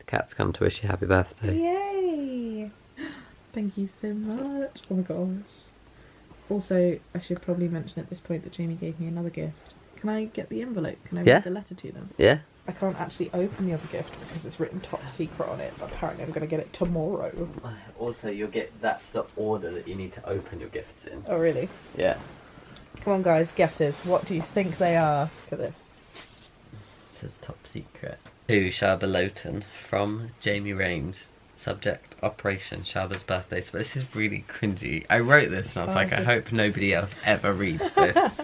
cat's come to wish you happy birthday. Yay! Thank you so much. Oh my gosh. Also, I should probably mention at this point that Jamie gave me another gift. Can I get the envelope? Can I read the letter to them? Yeah. I can't actually open the other gift because it's written top secret on it, but apparently I'm going to get it tomorrow. Also, that's the order that you need to open your gifts in. Oh, really? Yeah. Come on, guys, guesses. What do you think they are for this? It says top secret. To Shaaba Lowton from Jamie Rains. Subject, Operation Shaaba's birthday. So this is really cringy. I wrote this and I was like, I hope nobody else ever reads this.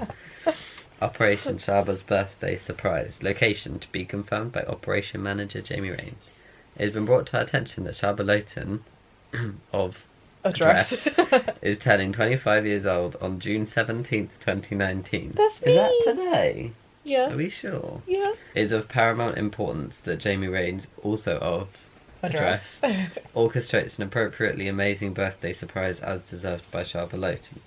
Operation Shaaba's birthday surprise. Location to be confirmed by Operation Manager Jamie Rains. It has been brought to our attention that Shaaba Lowton of Address is turning 25 years old on June 17th, 2019. That's me! Is that today? Yeah. Are we sure? Yeah. It is of paramount importance that Jamie Rains, also of Address, orchestrates an appropriately amazing birthday surprise as deserved by Shaaba Lowton.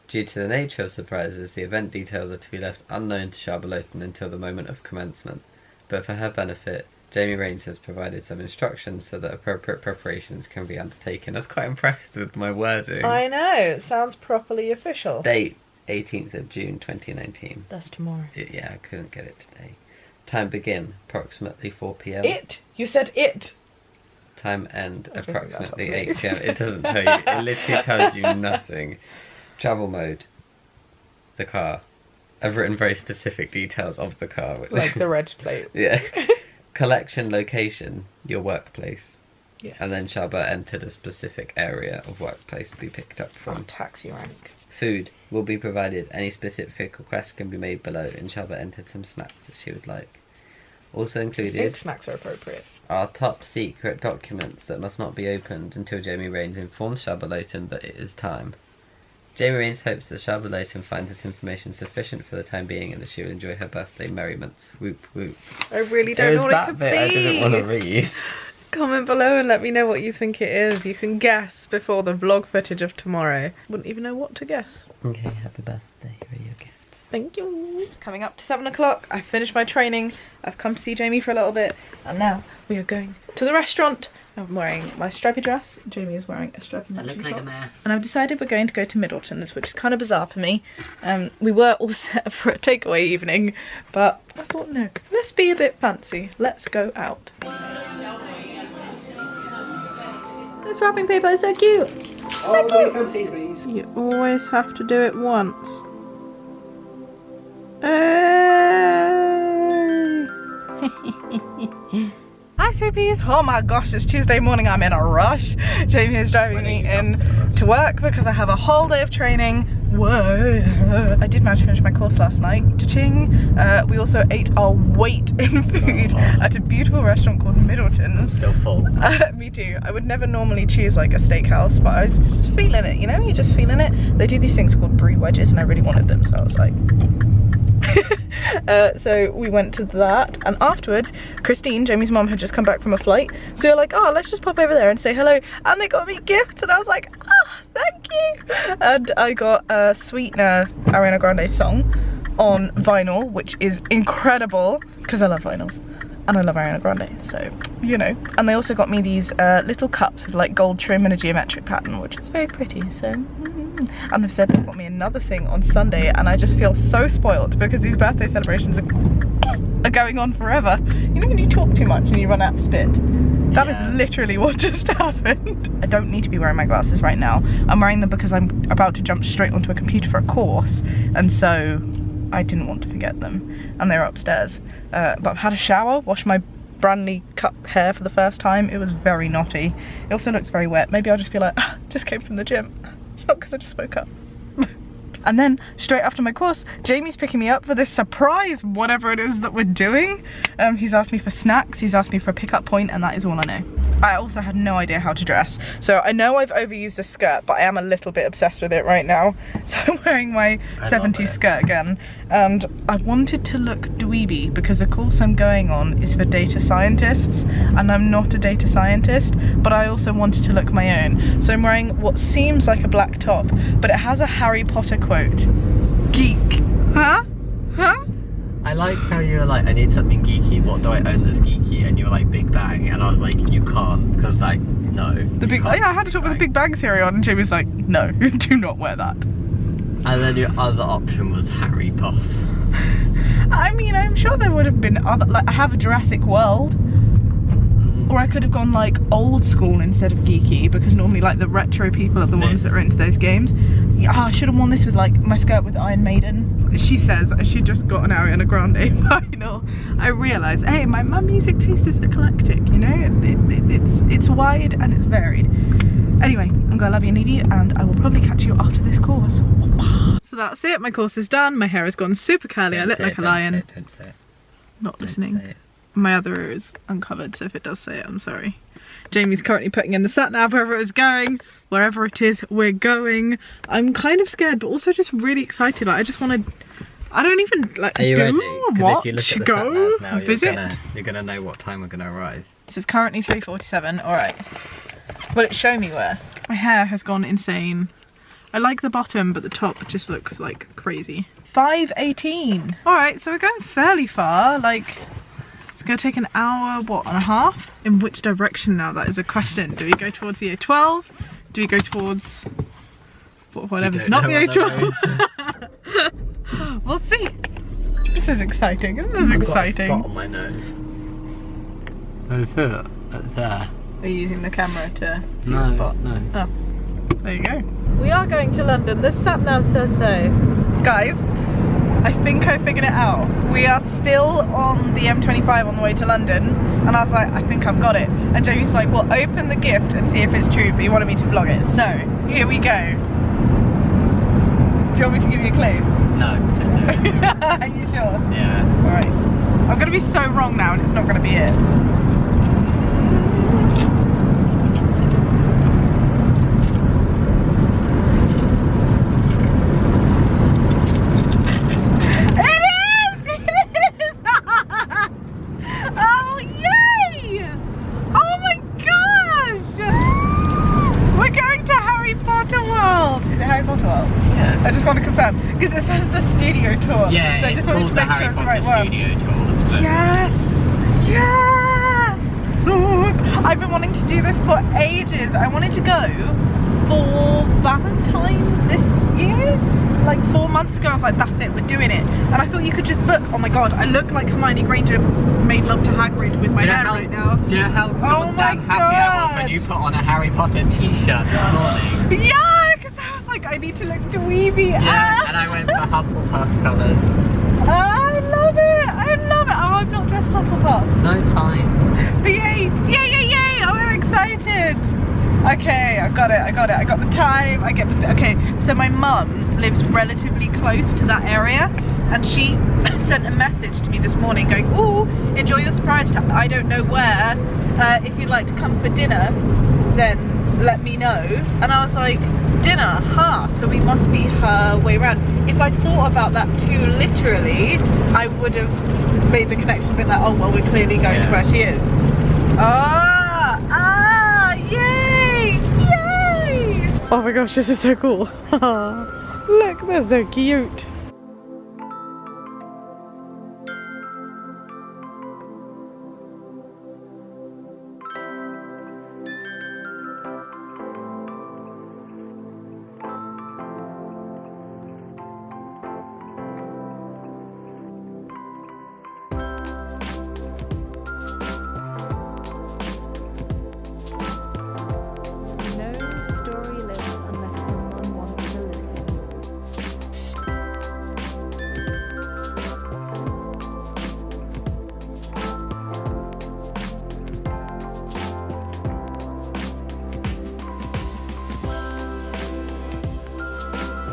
Due to the nature of surprises, the event details are to be left unknown to Shaaba Lowton until the moment of commencement. But for her benefit, Jamie Rains has provided some instructions so that appropriate preparations can be undertaken. I was quite impressed with my wording. I know, it sounds properly official. Date, 18th of June 2019. That's tomorrow. Yeah, I couldn't get it today. Time begin, approximately 4 PM. It? You said it! Time end, approximately 8 PM. It doesn't tell you, it literally tells you nothing. Travel mode, the car. I've written very specific details of the car. Like the reg plate. Yeah. Collection location, your workplace. Yes. And then Shaaba entered a specific area of workplace to be picked up from. Taxi rank. Food will be provided. Any specific request can be made below, and Shaaba entered some snacks that she would like. Also included... I think snacks are appropriate. Are top secret documents that must not be opened until Jamie Rains informs Shaaba Lowton that it is time. Jamie Rains hopes that Shaaba Lowton finds this information sufficient for the time being and that she will enjoy her birthday merriments. Whoop whoop. I really don't know what it could be. I didn't want to read. Comment below and let me know what you think it is. You can guess before the vlog footage of tomorrow. Wouldn't even know what to guess. Okay, happy birthday. Here are your gifts. Thank you. It's coming up to 7 o'clock. I finished my training. I've come to see Jamie for a little bit. And now we are going to the restaurant. I'm wearing my stripy dress. Jamie is wearing a stripy matching top. I look like a mess. And I've decided we're going to go to Middleton's, which is kind of bizarre for me. We were all set for a takeaway evening, but I thought, no, let's be a bit fancy. Let's go out. This wrapping paper is so cute. So cute. Fancy, please. You always have to do it once. Hi sweepies! Oh my gosh, it's Tuesday morning, I'm in a rush. Jamie is driving me in to work because I have a whole day of training. Whoa! I did manage to finish my course last night. Cha-ching! We also ate our weight in food at a beautiful restaurant called Middleton's. Still full. Me too. I would never normally choose like a steakhouse, but I was just feeling it, you know? You're just feeling it. They do these things called brie wedges and I really wanted them, so I was like... so we went to that, and afterwards Christine, Jamie's mum, had just come back from a flight, so we were like, oh, let's just pop over there and say hello, and they got me gifts and I was like, ah, thank you. And I got a Sweetener Ariana Grande song on vinyl, which is incredible because I love vinyls and I love Ariana Grande, so you know. And they also got me these little cups with like gold trim and a geometric pattern, which is very pretty, so and they've said they've got me another thing on Sunday, and I just feel so spoiled because these birthday celebrations are going on forever. You know when you talk too much and you run out of spit? That is literally what just happened. I don't need to be wearing my glasses right now. I'm wearing them because I'm about to jump straight onto a computer for a course, and so I didn't want to forget them, and they're upstairs. But I've had a shower, washed my brand new cut hair for the first time. It was very knotty. It also looks very wet. Maybe I'll just be like, ah, just came from the gym. It's not because I just woke up. And then straight after my course, Jamie's picking me up for this surprise, whatever it is that we're doing. He's asked me for snacks, he's asked me for a pickup point, and that is all I know. I also had no idea how to dress. So I know I've overused this skirt, but I am a little bit obsessed with it right now. So I'm wearing my 70s skirt again. And I wanted to look dweeby because the course I'm going on is for data scientists, and I'm not a data scientist, but I also wanted to look my own. So I'm wearing what seems like a black top, but it has a Harry Potter quote. Geek. Huh? Huh? I like how you were like, I need something geeky, what do I own that's geeky? And you were like, Big Bang. and I was like, you can't, because like, no. I had to talk with the Big Bang Theory on, and Jamie's like, no, do not wear that. And then your other option was Harry Potter. I mean, I'm sure there would have been other, like, I have a Jurassic World. Or I could have gone like old school instead of geeky, because normally like the retro people are the ones that are into those games. Yeah, I should have worn this with like my skirt with Iron Maiden. She says she just got an Ariana Grande vinyl. I realise, hey, my music taste is eclectic, you know? It's wide and it's varied. Anyway, I'm gonna love you and leave you, and I will probably catch you after this course. So that's it, my course is done. My hair has gone super curly, I look like a lion. Don't say it. Not listening. My other ear is uncovered, so if it does say it, I'm sorry. Jamie's currently putting in the sat nav wherever it's going. Wherever it is, we're going. I'm kind of scared, but also just really excited. Like, I just want to. I don't even like. Are you ready? Watch, if you look at the go, sat nav now, visit. You're gonna know what time we're gonna arrive. This is currently 3:47. All right. Will it show me where? My hair has gone insane. I like the bottom, but the top just looks like crazy. 5:18. All right, so we're going fairly far. Like. It's gonna take an hour, what, and a half? In which direction now? That is a question. Do we go towards the A12? Do we go towards whatever's not the A12? We'll see. This is exciting. This is exciting. I've got a spot on my nose. Over there. Are you using the camera to see the spot? No. Oh, there you go. We are going to London. The sat nav says so. Guys, I think I figured it out. We are still on the M25 on the way to London, and I was like, I think I've got it. And Jamie's like, well, open the gift and see if it's true, but he wanted me to vlog it. So, here we go. Do you want me to give you a clue? No, just do it. Are you sure? Yeah. Alright. I'm gonna be so wrong now, and it's not gonna be it. I just want to confirm, because it says the studio tour. Yeah, so I just wanted to make sure it's the right one. Studio tours. But... Yes! Yes! Look, I've been wanting to do this for ages. I wanted to go for Valentine's this year. Like 4 months ago, I was like, that's it, we're doing it. And I thought you could just book. Oh my god, I look like Hermione Granger made love to Hagrid with my hair right now. Do you know how damn happy I was when you put on a Harry Potter t-shirt this morning? Yeah, because I was like, I need to look dweeby. Yeah, and I went for Hufflepuff colours. I love it! I love it! Oh, I'm not dressed Hufflepuff. No, it's fine. But yay! Yay, yay, yay! Oh, I'm excited! Okay, I got it, I got it. I got the time, I get the... Okay, so my mum lives relatively close to that area, and she sent a message to me this morning going, ooh, enjoy your surprise to I don't know where. If you'd like to come for dinner, then let me know. And I was like, dinner, so we must be her way around. If I thought about that too literally, I would have made the connection, been like, oh well, we're clearly going to where she is. Yay, yay! Oh my gosh, this is so cool. Look, they're so cute.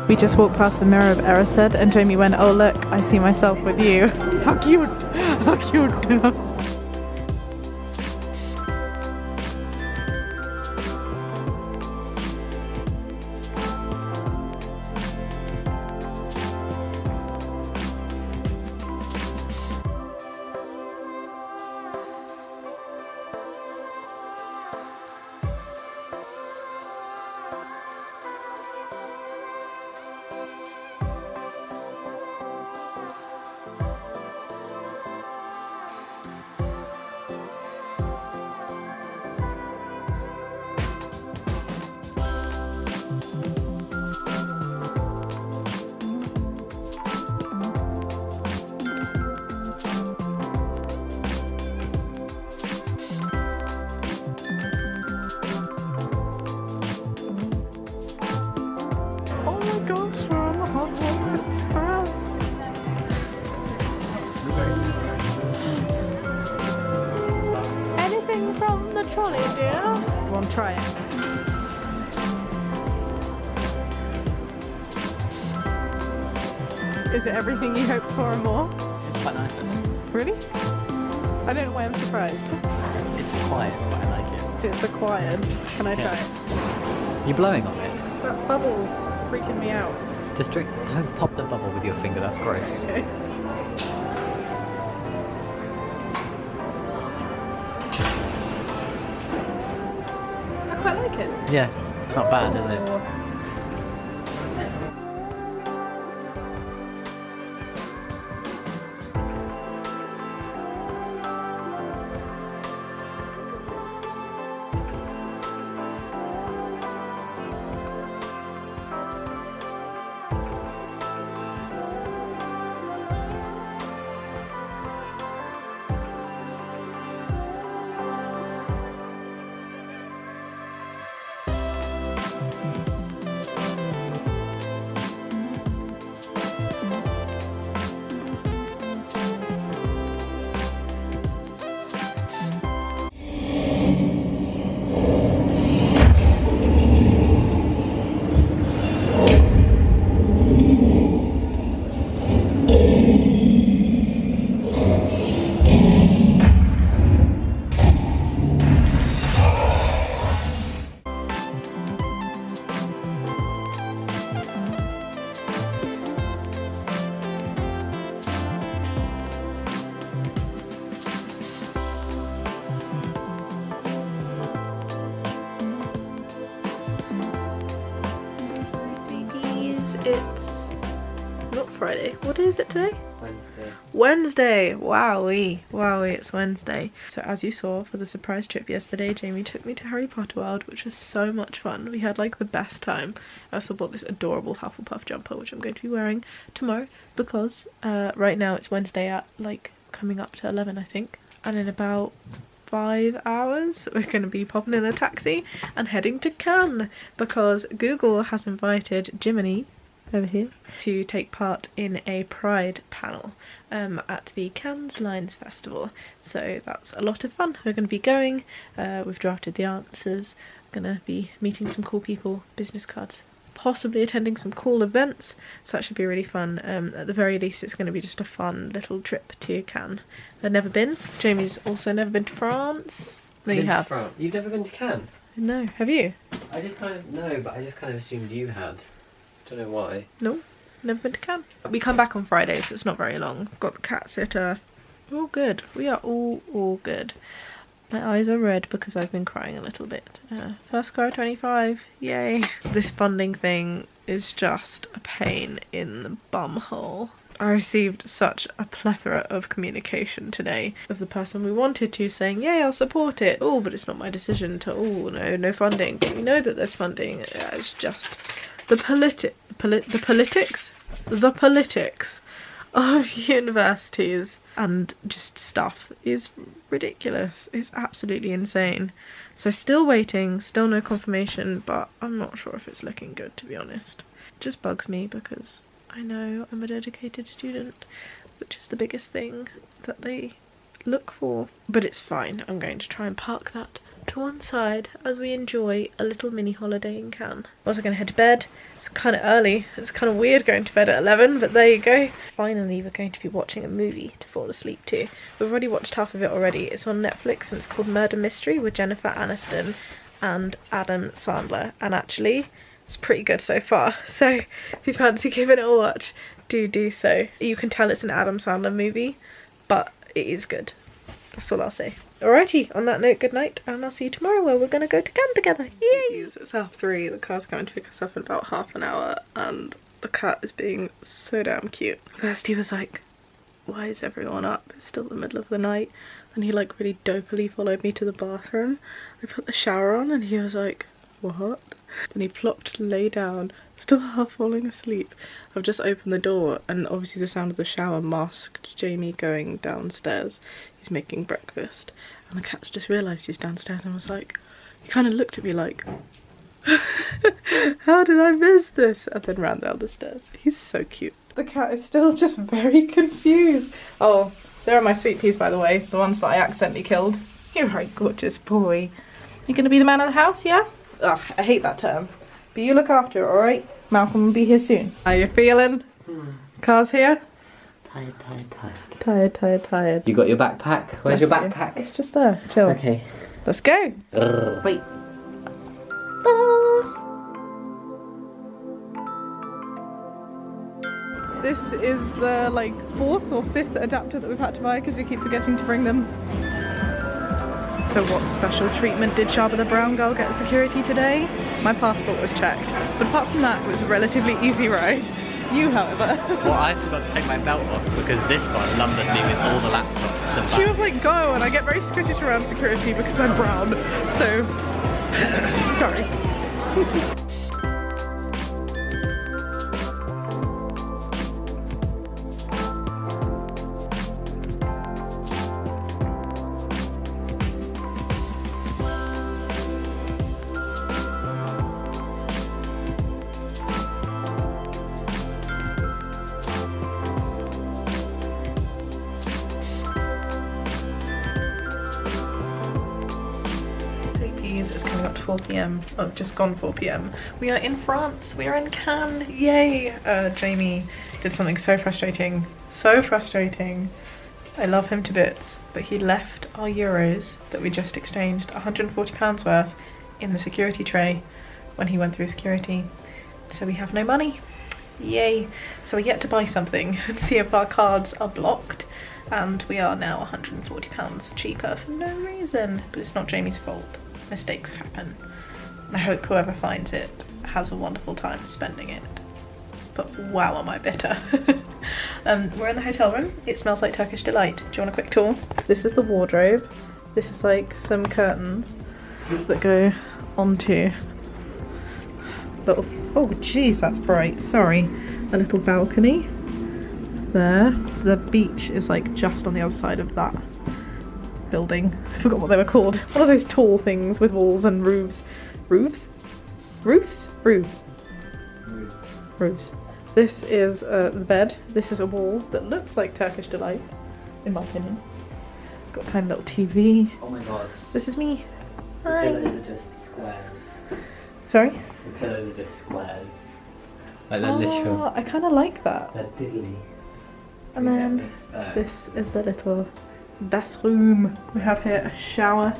We just walked past the mirror of Erised, and Jamie went, oh look, I see myself with you. How cute! How cute! Polly, dear. Go on, try it. Is it everything you hoped for and more? It's quite nice actually. Really? I don't know why I'm surprised. It's quiet, but I like it. It's acquired. Can I try it? You're blowing on it. That bubble's freaking me out. Just drink. Don't pop the bubble with your finger, that's gross. Okay. I quite like it. Yeah, it's not bad, is it? It's not Friday. What is it today? Wednesday. Wednesday! Wowie. Wowie, it's Wednesday. So as you saw for the surprise trip yesterday, Jamie took me to Harry Potter World, which was so much fun. We had like the best time. I also bought this adorable Hufflepuff jumper, which I'm going to be wearing tomorrow because right now it's Wednesday at like coming up to 11, I think. And in about 5 hours we're going to be popping in a taxi and heading to Cannes because Google has invited Jiminy over here to take part in a pride panel at the Cannes Lines Festival, so that's a lot of fun. We're going to be going, we've drafted the answers, going to be meeting some cool people, business cards, possibly attending some cool events, so that should be really fun. At the very least it's going to be just a fun little trip to Cannes. I've never been. Jamie's also never been to France. No, you have. France. You've never been to Cannes? No, have you? I just kind of assumed you had. Don't know why. No, never been to Cannes. We come back on Friday, so it's not very long. Got the cat sitter. All good. We are all good. My eyes are red because I've been crying a little bit. First cry 25, yay. This funding thing is just a pain in the bum hole. I received such a plethora of communication today of the person we wanted to saying, yay, I'll support it. Oh, but it's not my decision to, oh, no funding. But we know that there's funding. It's just the politics of universities and just stuff is ridiculous. It's absolutely insane. So still waiting, still no confirmation, but I'm not sure if it's looking good, to be honest. It just bugs me because I know I'm a dedicated student, which is the biggest thing that they look for. But it's fine. I'm going to try and park that to one side as we enjoy a little mini holiday in Cannes. I'm also going to head to bed. It's kind of early. It's kind of weird going to bed at 11, but there you go. Finally, we're going to be watching a movie to fall asleep to. We've already watched half of it already. It's on Netflix and it's called Murder Mystery with Jennifer Aniston and Adam Sandler. And actually, it's pretty good so far. So if you fancy giving it a watch, do so. You can tell it's an Adam Sandler movie, but it is good. That's all I'll say. Alrighty, on that note, good night, and I'll see you tomorrow where we're going to go to Cannes together. Yay! It's 3:30, the car's coming to pick us up in about half an hour, and the cat is being so damn cute. First he was like, why is everyone up? It's still the middle of the night. And he like really dopily followed me to the bathroom. I put the shower on and he was like, what? Then he plopped, lay down, still half falling asleep. I've just opened the door and obviously the sound of the shower masked Jamie going downstairs. He's making breakfast and the cat's just realised he's downstairs and was like, he kind of looked at me like, how did I miss this? And then ran down the stairs. He's so cute. The cat is still just very confused. Oh, there are my sweet peas, by the way, the ones that I accidentally killed. You're a gorgeous boy. You're gonna be the man of the house, yeah? Ugh, I hate that term. But you look after it, alright? Malcolm will be here soon. How you feeling? Car's here? Tired. Tired. You got your backpack? Where's your Bless you. backpack? It's just there. Chill. Okay. Let's go. Wait. This is the like 4th or 5th adapter that we've had to buy because we keep forgetting to bring them. So what special treatment did Shaaba the brown girl get at security today? My passport was checked. But apart from that, it was a relatively easy ride. You, however. Well, I forgot to take my belt off because this one lumbered me with all the laptops and She was like, go, and I get very skittish around security because I'm brown. So, sorry. It's coming up to 4 p.m. Oh, just gone 4 p.m. We are in France. We are in Cannes. Yay! Jamie did something so frustrating. So frustrating. I love him to bits, but he left our euros that we just exchanged, £140 worth, in the security tray when he went through security. So we have no money. Yay! So we're yet to buy something and see if our cards are blocked. And we are now £140 cheaper for no reason. But it's not Jamie's fault. Mistakes happen. I hope whoever finds it has a wonderful time spending it. But wow, am I bitter. We're in the hotel room. It smells like Turkish delight. Do you want a quick tour? This is the wardrobe. This is like some curtains that go onto little, oh geez, that's bright, sorry. A little balcony there. The beach is like just on the other side of that building. I forgot what they were called. One of those tall things with walls and roofs. Roofs? Roofs? Roofs. Roofs. This is the bed. This is a wall that looks like Turkish delight, in my opinion. Got a tiny little TV. Oh my god. This is me. The Hi. pillows are just squares. Sorry? The pillows are just squares. Like they're literal. Oh, I kind of like that. They're diddly. And then this is the little bathroom. We have here a shower,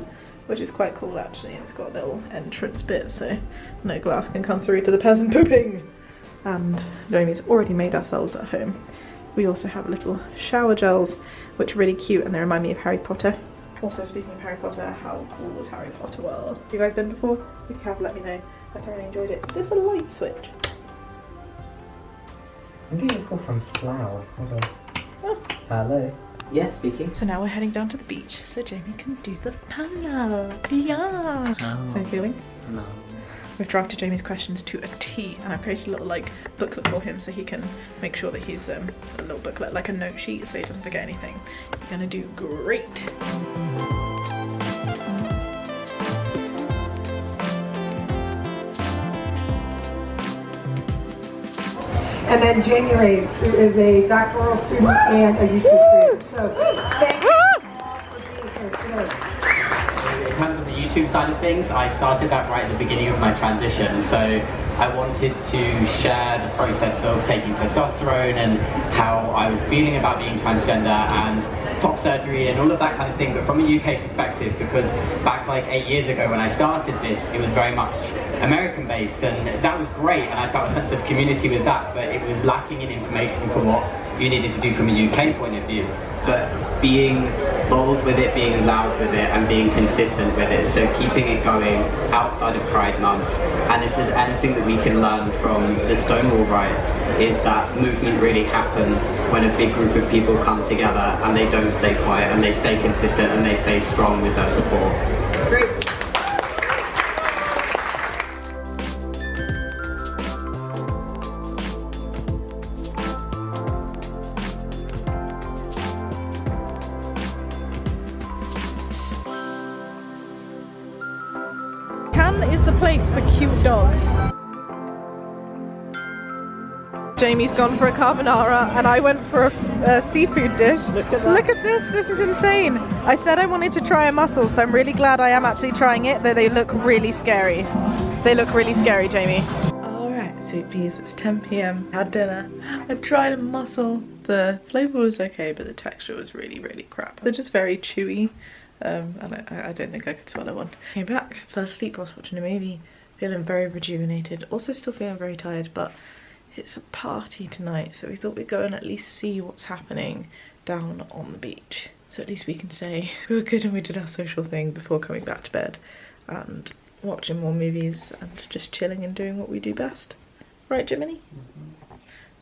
which is quite cool actually. It's got a little entrance bit so no glass can come through to the person pooping. And Jamie's already made ourselves at home. We also have little shower gels, which are really cute and they remind me of Harry Potter. Also, speaking of Harry Potter, how cool was Harry Potter World? Have you guys been before? If you have, let me know. I thoroughly enjoyed it. Is this a light switch? I'm getting a call from Slough. Hold on. Oh. Hello. Yes, speaking. So now we're heading down to the beach so Jamie can do the panel. Yeah. How are you feeling? No. We've drafted Jamie's questions to a T and I've created a little like booklet for him so he can make sure that he's a little booklet, like a note sheet so he doesn't forget anything. You're gonna do great. And then Jamie Raves, who is a doctoral student and a YouTube creator. So thank you all for being here today. In terms of the YouTube side of things, I started that right at the beginning of my transition. So I wanted to share the process of taking testosterone and how I was feeling about being transgender and top surgery and all of that kind of thing, but from a UK perspective, because back like 8 years ago when I started this, it was very much American based, and that was great and I felt a sense of community with that, but it was lacking in information for what you needed to do from a UK point of view. But being bold with it, being loud with it, and being consistent with it, so keeping it going outside of Pride Month. And if there's anything that we can learn from the Stonewall riots, is that movement really happens when a big group of people come together and they don't stay quiet and they stay consistent and they stay strong with their support. Great. Cannes is the place for cute dogs. Jamie's gone for a carbonara and I went for a seafood dish. Look at that. Look at this is insane. I said I wanted to try a mussel, so I'm really glad I am actually trying it, though they look really scary. They look really scary, Jamie. Alright, sweet peas, it's 10 PM. Had dinner. I tried a mussel. The flavour was okay, but the texture was really, really crap. They're just very chewy, and I don't think I could swallow one. Came back, fell asleep whilst watching a movie, feeling very rejuvenated. Also still feeling very tired, but it's a party tonight, so we thought we'd go and at least see what's happening down on the beach. So at least we can say we were good and we did our social thing before coming back to bed and watching more movies and just chilling and doing what we do best. Right, Jiminy? Mm-hmm.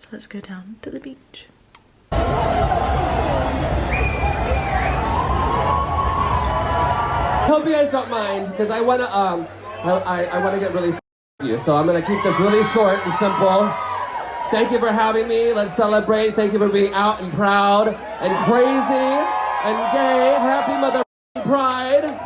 So let's go down to the beach. I hope you guys don't mind, because I wanna I wanna get really you, so I'm gonna keep this really short and simple. Thank you for having me. Let's celebrate. Thank you for being out and proud and crazy and gay. Happy Mother Pride.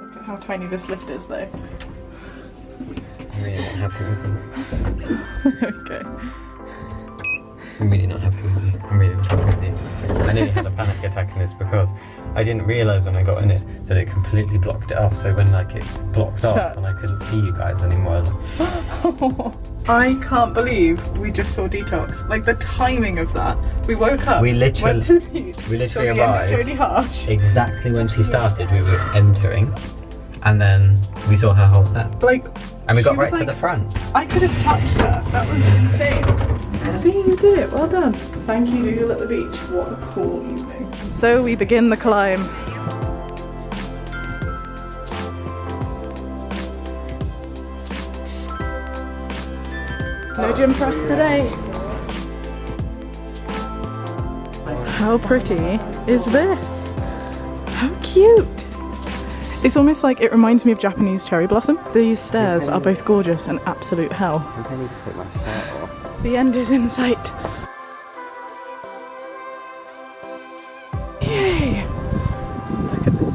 Look at how tiny this lift is though. I'm really not happy with them. Okay. I'm really not happy with you. I'm really not happy with you. I nearly had a panic attack in this because I didn't realise when I got in it that it completely blocked it off. So when like it blocked off and I couldn't see you guys anymore, I was like, I can't believe we just saw Detox. Like the timing of that. We woke up, we literally, went to the beach, we literally saw the end of arrived Jodie Harsh. exactly when she started. We were entering, and then we saw her whole set. Like, and we got she was right to like- the front. I could have touched her. That was insane. See, you did it. Well done. Thank you, Google at the beach. What a cool evening. So we begin the climb. No gym press today. How pretty is this? How cute. It's almost like it reminds me of Japanese cherry blossom. These stairs are both gorgeous and absolute hell. I think I need to take my shirt off. The end is in sight. Yay! Look at this.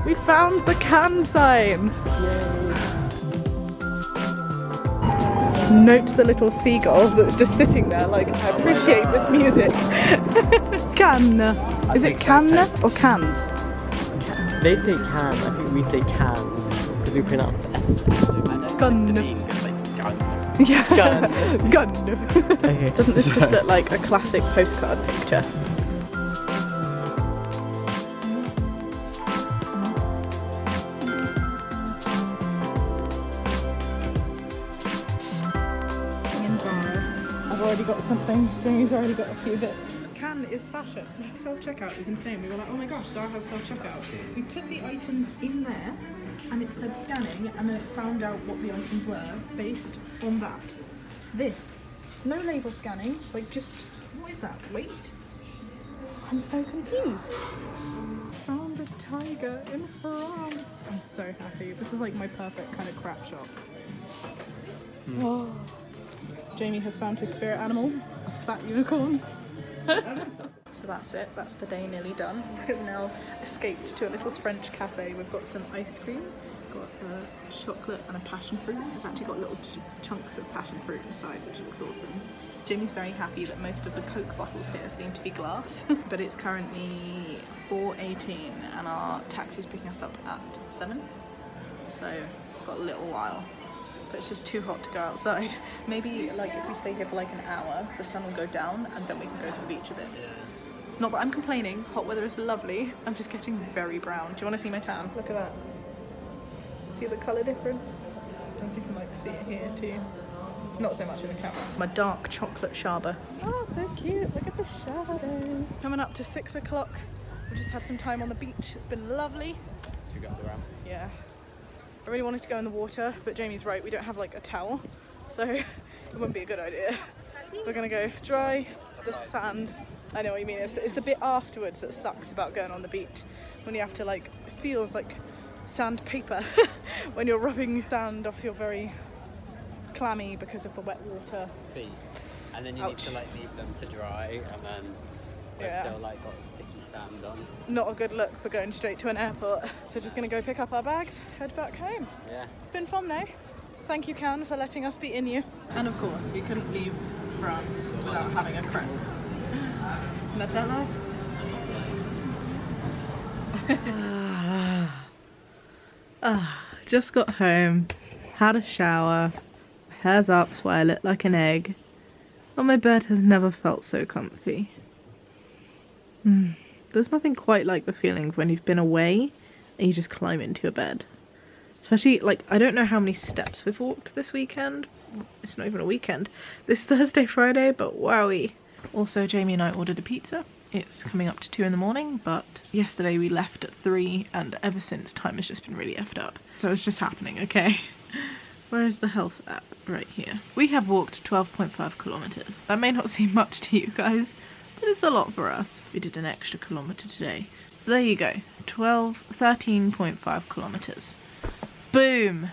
We found the can sign! Note the little seagull that's just sitting there like, I appreciate this music. Can. Is it can or cans? They say can, I think we say cans, because we pronounce the S. Gun. Yeah. Gun. Okay. Doesn't this just look like a classic postcard picture? I've already got something. Jamie's already got a few bits. Can is fashion. Self-checkout is insane. We were like, oh my gosh, Zara has self-checkout. We put the items in there and it said scanning and then it found out what the items were based on that. This. No label scanning, like just, what is that, weight? I'm so confused. Found a tiger in France. I'm so happy. This is like my perfect kind of crap shop. Oh. Jamie has found his spirit animal, a fat unicorn. So that's it, that's the day nearly done. We've now escaped to a little French cafe. We've got some ice cream, got a chocolate and a passion fruit. It's actually got little chunks of passion fruit inside, which looks awesome. Jamie's very happy that most of the Coke bottles here seem to be glass, but it's currently 4:18 and our taxi's picking us up at 7. So we've got a little while. But it's just too hot to go outside. Maybe like if we stay here for like an hour, the sun will go down and then we can go to the beach a bit. Yeah. Not that I'm complaining, hot weather is lovely. I'm just getting very brown. Do you want to see my tan? Look at that. See the colour difference? I don't know if you can like see it here too. Not so much in the camera. My dark chocolate Shaaba. Oh, so cute. Look at the shadows. Coming up to 6 o'clock. We just had some time on the beach. It's been lovely. Should we go up the ramp? Yeah. I really wanted to go in the water, but Jamie's right, we don't have like a towel, so it wouldn't be a good idea. We're gonna go dry the sand. I know what you mean, it's the bit afterwards that sucks about going on the beach, when you have to like, it feels like sandpaper when you're rubbing sand off your very clammy because of the wet water. Feet. And then you need to like leave them to dry, and then they're still like got sticky sand on. Not a good look for going straight to an airport. So just gonna go pick up our bags, head back home. Yeah. It's been fun though. Thank you, Can, for letting us be in you. And of course, we couldn't leave France without having a crepe. Nutella? Just got home, had a shower, hair's up so I look like an egg, and my bed has never felt so comfy. There's nothing quite like the feeling of when you've been away and you just climb into your bed. Especially, like, I don't know how many steps we've walked this weekend. It's not even a weekend. This Thursday, Friday, but wowie. Also, Jamie and I ordered a pizza. It's coming up to 2 in the morning, but yesterday we left at 3, and ever since time has just been really effed up. So it's just happening, okay? Where is the health app? Right here. We have walked 12.5 kilometers. That may not seem much to you guys, but it's a lot for us. We did an extra kilometer today. So there you go. 13.5 kilometers. Boom!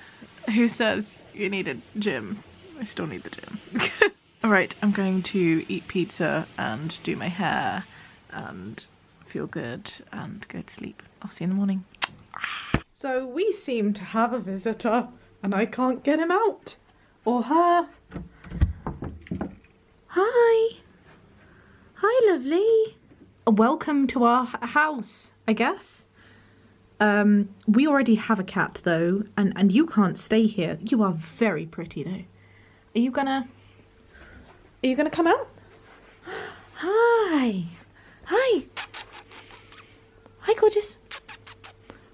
Who says you need a gym? I still need the gym. Alright, I'm going to eat pizza and do my hair and feel good and go to sleep. I'll see you in the morning. So we seem to have a visitor and I can't get him out. Or her. Hi. Hi, lovely. Welcome to our house, I guess. We already have a cat though, and you can't stay here. You are very pretty though. Are you gonna come out? Hi. Hi. Hi, gorgeous.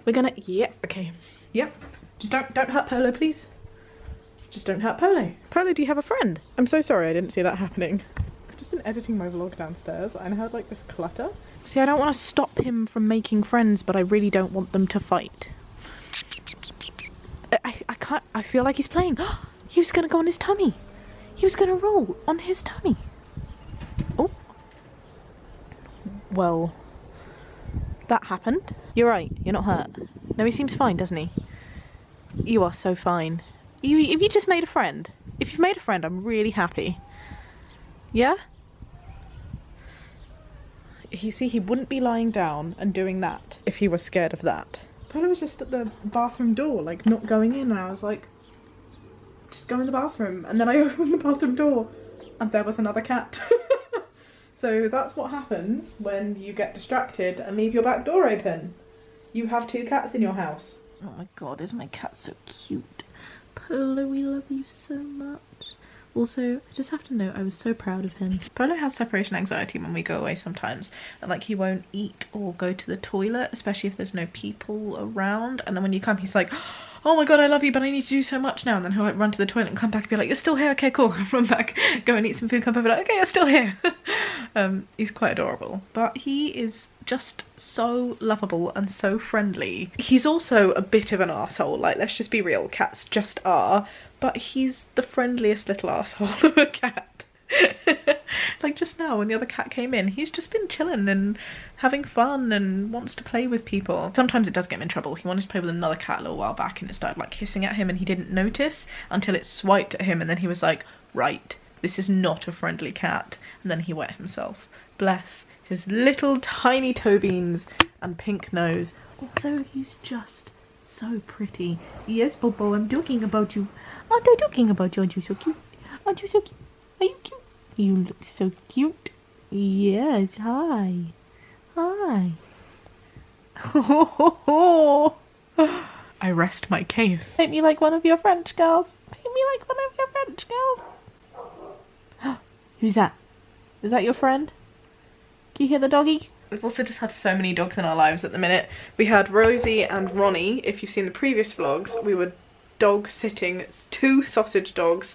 We're gonna, yeah, okay. Yep. Just don't hurt Polo, please. Just don't hurt Polo. Polo, do you have a friend? I'm so sorry I didn't see that happening. I've just been editing my vlog downstairs and I heard like this clutter. See, I don't want to stop him from making friends, but I really don't want them to fight. I can't, I feel like he's playing. He was gonna go on his tummy. He was gonna roll on his tummy. Oh. Well, that happened. You're right, you're not hurt. No, he seems fine, doesn't he? You are so fine. Have you just made a friend? If you've made a friend, I'm really happy. Yeah? He wouldn't be lying down and doing that if he was scared of that. Polo was just at the bathroom door, like not going in, and I was like, just go in the bathroom. And then I opened the bathroom door and there was another cat. So that's what happens when you get distracted and leave your back door open. You have 2 cats in your house. Oh my god, is my cat so cute. Polo, we love you so much. Also, I just have to note, I was so proud of him. Polo has separation anxiety when we go away sometimes. And like, he won't eat or go to the toilet, especially if there's no people around. And then when you come, he's like, oh my god, I love you, but I need to do so much now. And then he'll like run to the toilet and come back and be like, you're still here? Okay, cool. Run back, go and eat some food, come back and be like, okay, you're still here. He's quite adorable. But he is just so lovable and so friendly. He's also a bit of an arsehole, like, let's just be real, cats just are. But he's the friendliest little arsehole of a cat. Like just now when the other cat came in, he's just been chilling and having fun and wants to play with people. Sometimes it does get him in trouble. He wanted to play with another cat a little while back and it started like hissing at him and he didn't notice until it swiped at him, and then he was like, right, this is not a friendly cat. And then he wet himself. Bless his little tiny toe beans and pink nose. Also, he's just so pretty. Yes, Bobo, I'm joking about you. Aren't I joking about you? Aren't you so cute? Aren't you so cute? Are you cute? You look so cute. Yes, hi. Hi. I rest my case. Paint me like one of your French girls. Paint me like one of your French girls. Who's that? Is that your friend? Can you hear the doggy? We've also just had so many dogs in our lives at the minute. We had Rosie and Ronnie. If you've seen the previous vlogs, we were dog sitting 2 sausage dogs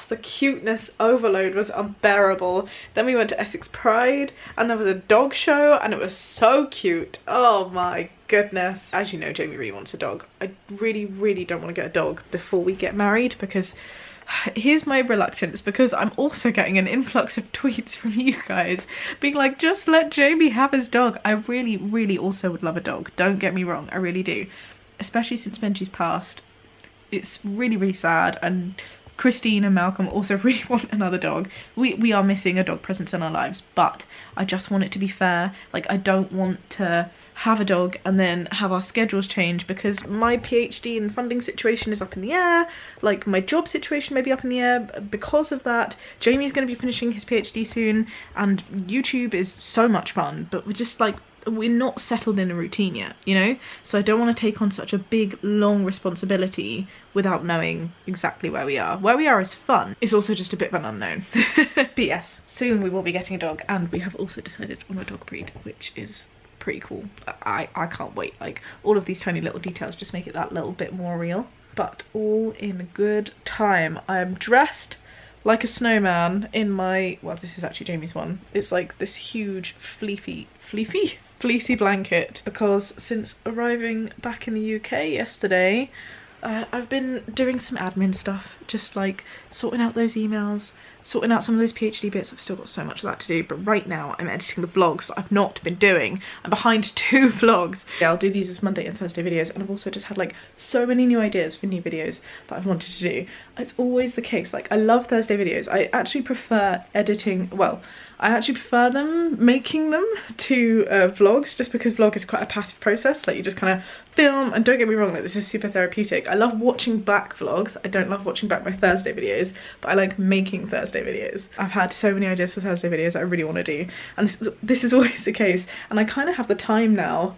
The cuteness overload was unbearable. Then we went to Essex Pride and there was a dog show and it was so cute. Oh my goodness. As you know, Jamie really wants a dog. I really don't want to get a dog before we get married, because here's my reluctance, because I'm also getting an influx of tweets from you guys being like, just let Jamie have his dog. I really also would love a dog, don't get me wrong, I really do, especially since Benji's passed. It's really sad, and Christine and Malcolm also really want another dog. We are missing a dog presence in our lives, but I just want it to be fair. Like, I don't want to have a dog and then have our schedules change, because my PhD and funding situation is up in the air, like my job situation may be up in the air because of that. Jamie's going to be finishing his PhD soon, and YouTube is so much fun, but we're just like, we're not settled in a routine yet, you know? So I don't want to take on such a big, long responsibility without knowing exactly where we are. Where we are is fun, it's also just a bit of an unknown. But yes, soon we will be getting a dog, and we have also decided on a dog breed, which is pretty cool. I can't wait. Like, all of these tiny little details just make it that little bit more real. But all in good time. I am dressed like a snowman in my, well, this is actually Jamie's one. It's like this huge fleecy blanket, because since arriving back in the UK yesterday, I've been doing some admin stuff, just like sorting out those emails, sorting out some of those PhD bits. I've still got so much of that to do, but right now I'm editing the vlogs that I've not been doing. I'm behind 2 vlogs. Yeah, I'll do these as Monday and Thursday videos, and I've also just had like so many new ideas for new videos that I've wanted to do. It's always the case, like I love Thursday videos. I actually prefer editing, well, I actually prefer them, making them, to vlogs, just because vlog is quite a passive process. Like, you just kind of film, and don't get me wrong, like, this is super therapeutic. I love watching back vlogs. I don't love watching back my Thursday videos, but I like making Thursday videos. I've had so many ideas for Thursday videos that I really want to do, and this is always the case, and I kind of have the time now.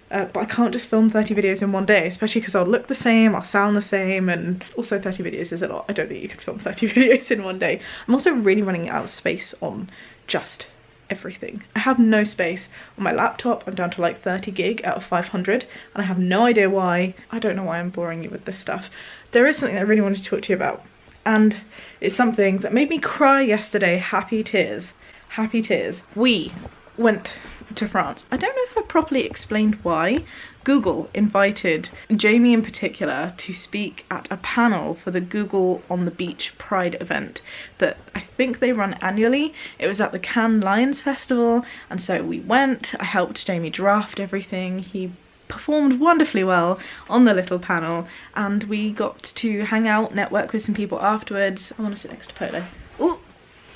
But I can't just film 30 videos in one day, especially because I'll look the same, I'll sound the same, and also 30 videos is a lot. I don't think you can film 30 videos in one day. I'm also really running out of space on just everything. I have no space on my laptop. I'm down to like 30 gig out of 500, and I have no idea why. I don't know why I'm boring you with this stuff. There is something that I really wanted to talk to you about, and it's something that made me cry yesterday. Happy tears. Happy tears. We went to France. I don't know if I properly explained why. Google invited Jamie in particular to speak at a panel for the Google on the Beach Pride event that I think they run annually. It was at the Cannes Lions Festival, and so we went. I helped Jamie draft everything. He performed wonderfully well on the little panel, and we got to hang out, network with some people afterwards. I want to sit next to Polo. Ooh,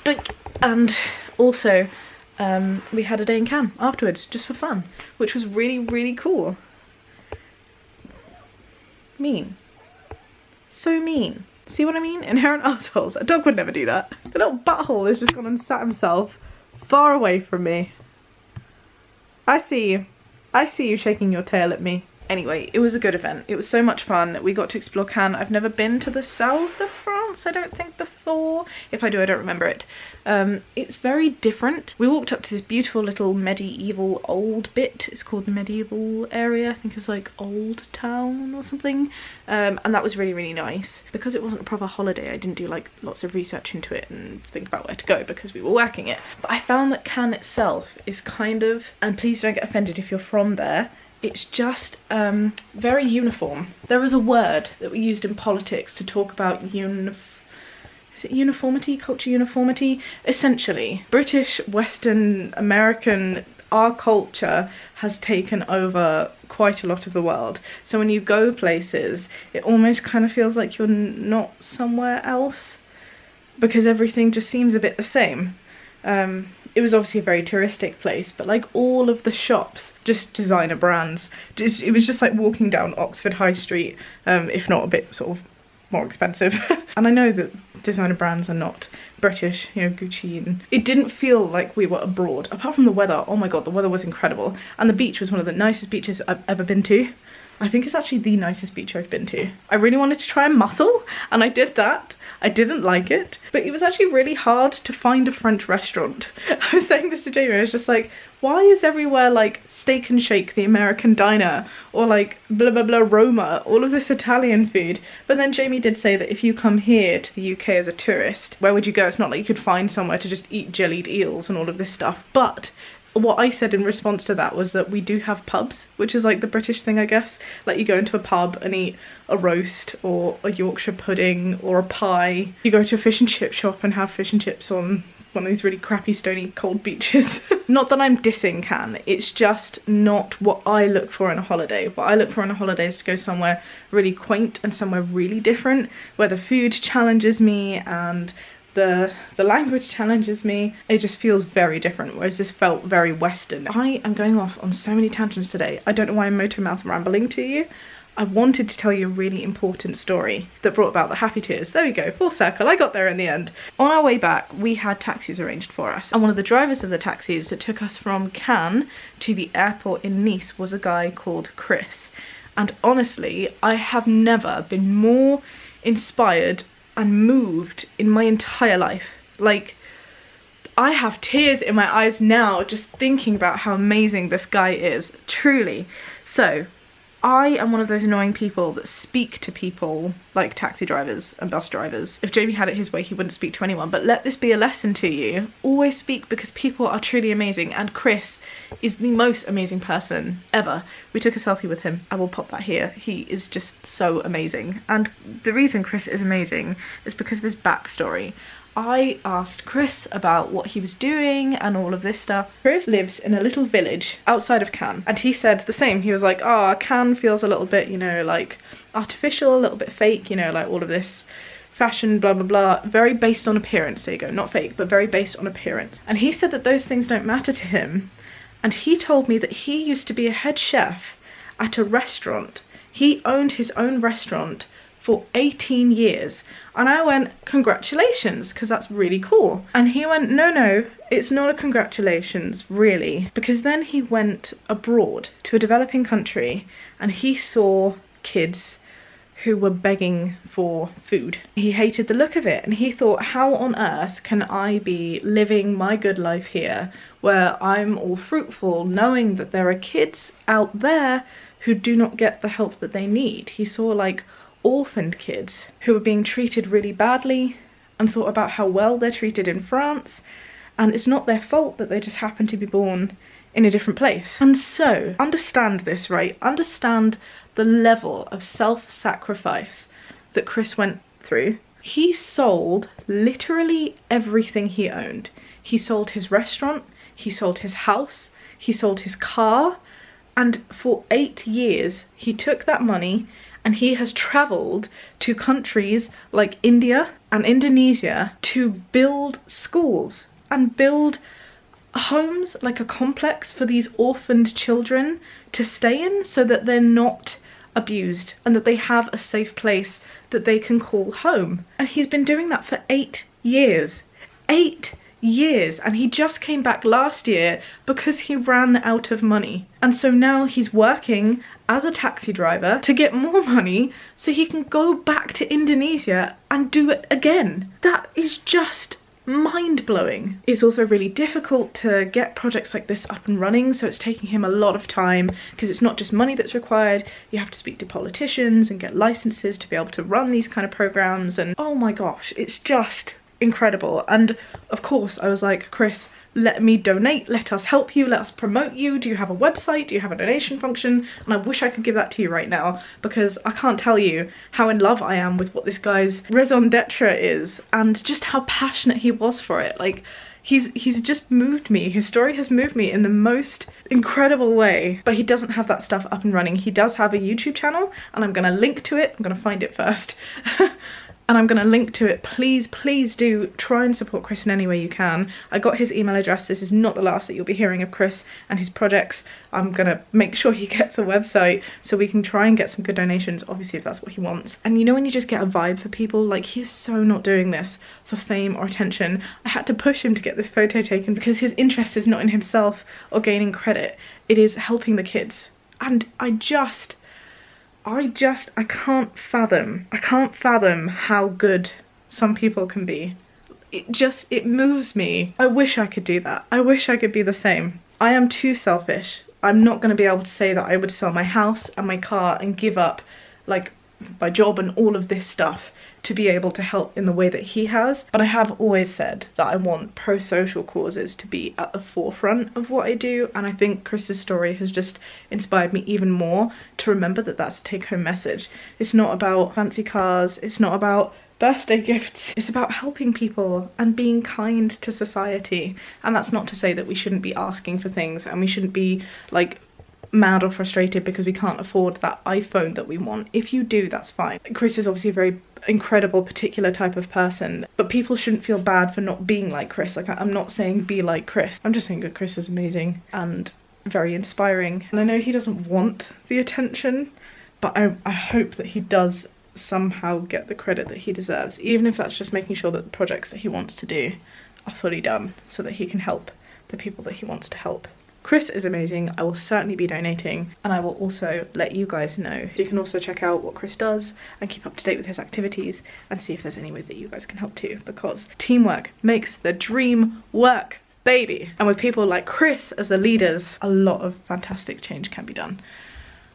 doink. And also we had a day in Cannes afterwards, just for fun, which was really cool. Mean. So mean. See what I mean? Inherent assholes. A dog would never do that. The little butthole has just gone and sat himself far away from me. I see you. I see you shaking your tail at me. Anyway, it was a good event. It was so much fun. We got to explore Cannes. I've never been to the south of France, I don't think, before. If I do, I don't remember it. It's very different. We walked up to this beautiful little medieval old bit. It's called the medieval area. I think it's like Old Town or something. And that was really nice. Because it wasn't a proper holiday, I didn't do like lots of research into it and think about where to go because we were working it. But I found that Cannes itself is kind of, and please don't get offended if you're from there, it's just very uniform. There was a word that we used in politics to talk about is it uniformity? Culture uniformity? Essentially, British, Western, American, our culture has taken over quite a lot of the world. So when you go places, it almost kind of feels like you're not somewhere else, because everything just seems a bit the same. It was obviously a very touristic place, but like all of the shops, just designer brands. It was just like walking down Oxford High Street, if not a bit sort of more expensive. And I know that designer brands are not British, you know, Gucci, and it didn't feel like we were abroad. Apart from the weather, oh my god, the weather was incredible. And the beach was one of the nicest beaches I've ever been to. I think it's actually the nicest beach I've been to. I really wanted to try and mussel, and I did that. I didn't like it, but it was actually really hard to find a French restaurant. I was saying this to Jamie, I was just like, why is everywhere like Steak and Shake, the American diner, or like blah blah blah Roma, all of this Italian food? But then Jamie did say that if you come here to the UK as a tourist, where would you go? It's not like you could find somewhere to just eat jellied eels and all of this stuff. But what I said in response to that was that we do have pubs, which is like the British thing, I guess. Like you go into a pub and eat a roast or a Yorkshire pudding or a pie. You go to a fish and chip shop and have fish and chips on one of these really crappy stony cold beaches. Not that I'm dissing Cannes, it's just not what I look for in a holiday. What I look for in a holiday is to go somewhere really quaint and somewhere really different, where the food challenges me and the language challenges me. It just feels very different, whereas this felt very Western. I am going off on so many tangents today. I don't know why I'm motor mouth rambling to you. I wanted to tell you a really important story that brought about the happy tears. There we go, full circle, I got there in the end. On our way back, we had taxis arranged for us, and one of the drivers of the taxis that took us from Cannes to the airport in Nice was a guy called Chris. And honestly, I have never been more inspired and moved in my entire life. Like, I have tears in my eyes now just thinking about how amazing this guy is, truly. So I am one of those annoying people that speak to people like taxi drivers and bus drivers. If Jamie had it his way, he wouldn't speak to anyone, but let this be a lesson to you. Always speak, because people are truly amazing, and Chris is the most amazing person ever. We took a selfie with him. I will pop that here. He is just so amazing. And the reason Chris is amazing is because of his backstory. I asked Chris about what he was doing and all of this stuff. Chris lives in a little village outside of Cannes, and he said the same. He was like, oh, Cannes feels a little bit, you know, like artificial, a little bit fake, you know, like all of this fashion, blah blah blah, very based on appearance. There you go, not fake, but very based on appearance. And he said that those things don't matter to him, and he told me that he used to be a head chef at a restaurant. He owned his own restaurant for 18 years. And I went, congratulations, because that's really cool. And he went, no, it's not a congratulations, really. Because then he went abroad to a developing country and he saw kids who were begging for food. He hated the look of it, and he thought, how on earth can I be living my good life here where I'm all fruitful, knowing that there are kids out there who do not get the help that they need. He saw like orphaned kids who were being treated really badly, and thought about how well they're treated in France, and it's not their fault that they just happen to be born in a different place. And so, understand this, right? Understand the level of self-sacrifice that Chris went through. He sold literally everything he owned. He sold his restaurant, he sold his house, he sold his car, and for 8 years he took that money and he has travelled to countries like India and Indonesia to build schools and build homes, like a complex for these orphaned children to stay in, so that they're not abused and that they have a safe place that they can call home. And he's been doing that for 8 years. 8 years, and he just came back last year because he ran out of money. And so now he's working as a taxi driver to get more money so he can go back to Indonesia and do it again. That is just mind-blowing. It's also really difficult to get projects like this up and running, so it's taking him a lot of time, because it's not just money that's required. You have to speak to politicians and get licenses to be able to run these kind of programs, and oh my gosh, it's just incredible. And of course I was like, Chris, let me donate, let us help you, let us promote you. Do you have a website? Do you have a donation function? And I wish I could give that to you right now, because I can't tell you how in love I am with what this guy's raison d'etre is, and just how passionate he was for it. Like, he's just moved me. His story has moved me in the most incredible way. But he doesn't have that stuff up and running. He does have a YouTube channel, and I'm gonna link to it. I'm gonna find it first. And I'm going to link to it. Please, please do try and support Chris in any way you can. I got his email address. This is not the last that you'll be hearing of Chris and his projects. I'm going to make sure he gets a website so we can try and get some good donations, obviously, if that's what he wants. And you know when you just get a vibe for people? Like, he's so not doing this for fame or attention. I had to push him to get this photo taken because his interest is not in himself or gaining credit. It is helping the kids. And I just I can't fathom how good some people can be. It moves me. I wish I could do that. I wish I could be the same. I am too selfish. I'm not going to be able to say that I would sell my house and my car and give up like my job and all of this stuff to be able to help in the way that he has. But I have always said that I want pro-social causes to be at the forefront of what I do, and I think Chris's story has just inspired me even more to remember that that's a take-home message. It's not about fancy cars, it's not about birthday gifts, it's about helping people and being kind to society. And that's not to say that we shouldn't be asking for things and we shouldn't be like mad or frustrated because we can't afford that iPhone that we want. If you do, that's fine. Chris is obviously a very incredible particular type of person, but people shouldn't feel bad for not being like Chris. Like, I'm not saying be like Chris, I'm just saying that Chris is amazing and very inspiring. And I know he doesn't want the attention, but I hope that he does somehow get the credit that he deserves, even if that's just making sure that the projects that he wants to do are fully done so that he can help the people that he wants to help. Chris is amazing. I will certainly be donating, and I will also let you guys know. You can also check out what Chris does and keep up to date with his activities and see if there's any way that you guys can help too, because teamwork makes the dream work, baby. And with people like Chris as the leaders, a lot of fantastic change can be done.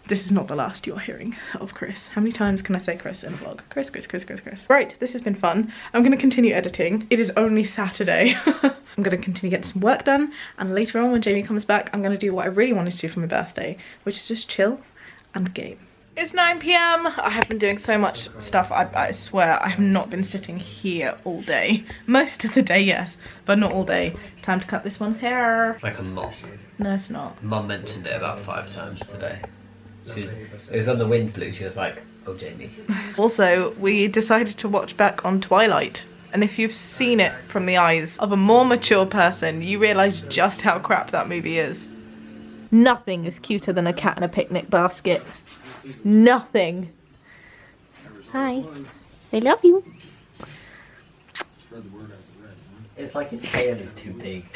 This is not the last you're hearing of Chris. How many times can I say Chris in a vlog? Chris, Chris, Chris, Chris, Chris. Right, this has been fun. I'm gonna continue editing. It is only Saturday. I'm gonna continue getting some work done, and later on when Jamie comes back, I'm gonna do what I really wanted to do for my birthday, which is just chill and game. It's 9 PM. I have been doing so much stuff. I swear I have not been sitting here all day. Most of the day, yes, but not all day. Time to cut this one's hair. It's like a mop. No, it's not. Mum mentioned it about 5 times today. It was on the wind blew, she was like, oh Jamie. Also, we decided to watch back on Twilight, and if you've seen it from the eyes of a more mature person, you realise just how crap that movie is. Nothing is cuter than a cat in a picnic basket. Nothing. Hi. I love you. It's like his tail is too big.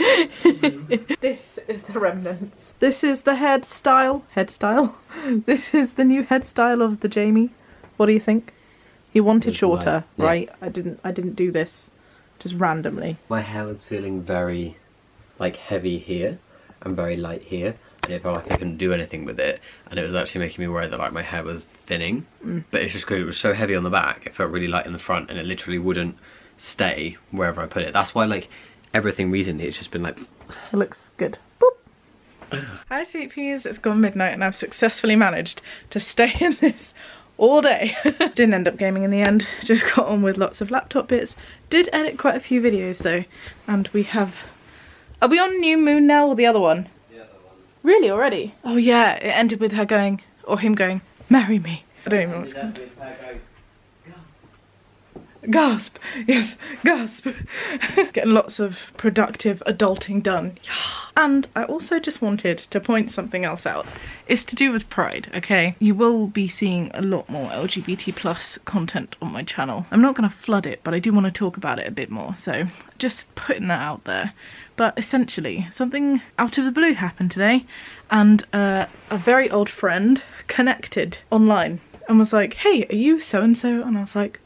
This is the remnants. This is the hairstyle. This is the new hairstyle of the Jamie. What do you think? He wanted shorter, yeah. Right? I didn't do this just randomly. My hair was feeling very like heavy here and very light here, and it felt like I couldn't do anything with it, and it was actually making me worry that like my hair was thinning. But it's just because it was so heavy on the back, it felt really light in the front, and it literally wouldn't stay wherever I put it. That's why like everything recently it's just been like, it looks good. Boop. Hi sweet peas, it's gone midnight and I've successfully managed to stay in this all day. Didn't end up gaming in the end, just got on with lots of laptop bits. Did edit quite a few videos though, and we have, are we on New Moon now or the other one? The other one. Really, already? Oh yeah, it ended with her going, or him going, marry me. I don't even know what's called. Gasp! Yes, gasp! Getting lots of productive adulting done. Yeah. And I also just wanted to point something else out. It's to do with Pride, okay? You will be seeing a lot more LGBT plus content on my channel. I'm not going to flood it, but I do want to talk about it a bit more, so just putting that out there. But essentially, something out of the blue happened today, and a very old friend connected online and was like, hey, are you so-and-so? And I was like,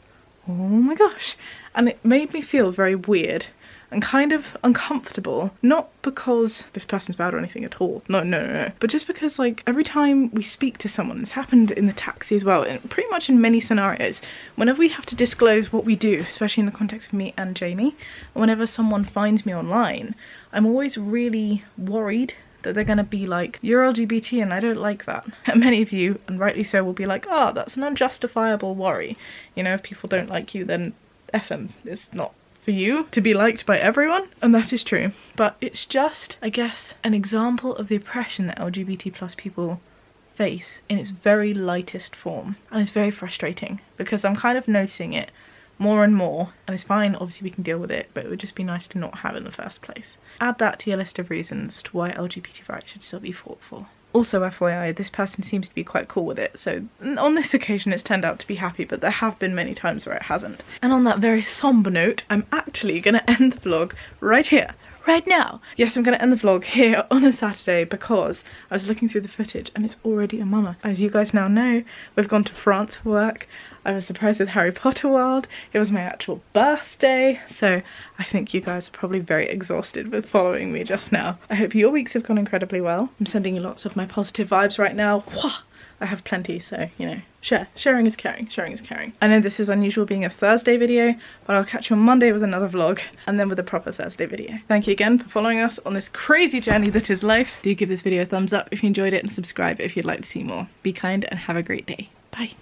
oh my gosh. And it made me feel very weird and kind of uncomfortable. Not because this person's bad or anything at all. No. But just because like every time we speak to someone, it's happened in the taxi as well, and pretty much in many scenarios, whenever we have to disclose what we do, especially in the context of me and Jamie, whenever someone finds me online, I'm always really worried that they're gonna be like, you're LGBT and I don't like that. And many of you, and rightly so, will be like, oh, that's an unjustifiable worry. You know, if people don't like you, then F them. It's not for you to be liked by everyone, and that is true. But it's just, I guess, an example of the oppression that LGBT plus people face in its very lightest form. And it's very frustrating, because I'm kind of noticing it more and more, and it's fine, obviously we can deal with it, but it would just be nice to not have it in the first place. Add that to your list of reasons to why LGBT rights should still be fought for. Also, FYI, this person seems to be quite cool with it, so on this occasion it's turned out to be happy, but there have been many times where it hasn't. And on that very somber note, I'm actually gonna end the vlog right here, right now. Yes, I'm gonna end the vlog here on a Saturday because I was looking through the footage and it's already a mama. As you guys now know, we've gone to France for work. I was surprised with Harry Potter World. It was my actual birthday, so I think you guys are probably very exhausted with following me just now. I hope your weeks have gone incredibly well. I'm sending you lots of my positive vibes right now. I have plenty, so, you know, sharing is caring, sharing is caring. I know this is unusual being a Thursday video, but I'll catch you on Monday with another vlog, and then with a proper Thursday video. Thank you again for following us on this crazy journey that is life. Do give this video a thumbs up if you enjoyed it, and subscribe if you'd like to see more. Be kind and have a great day. Bye.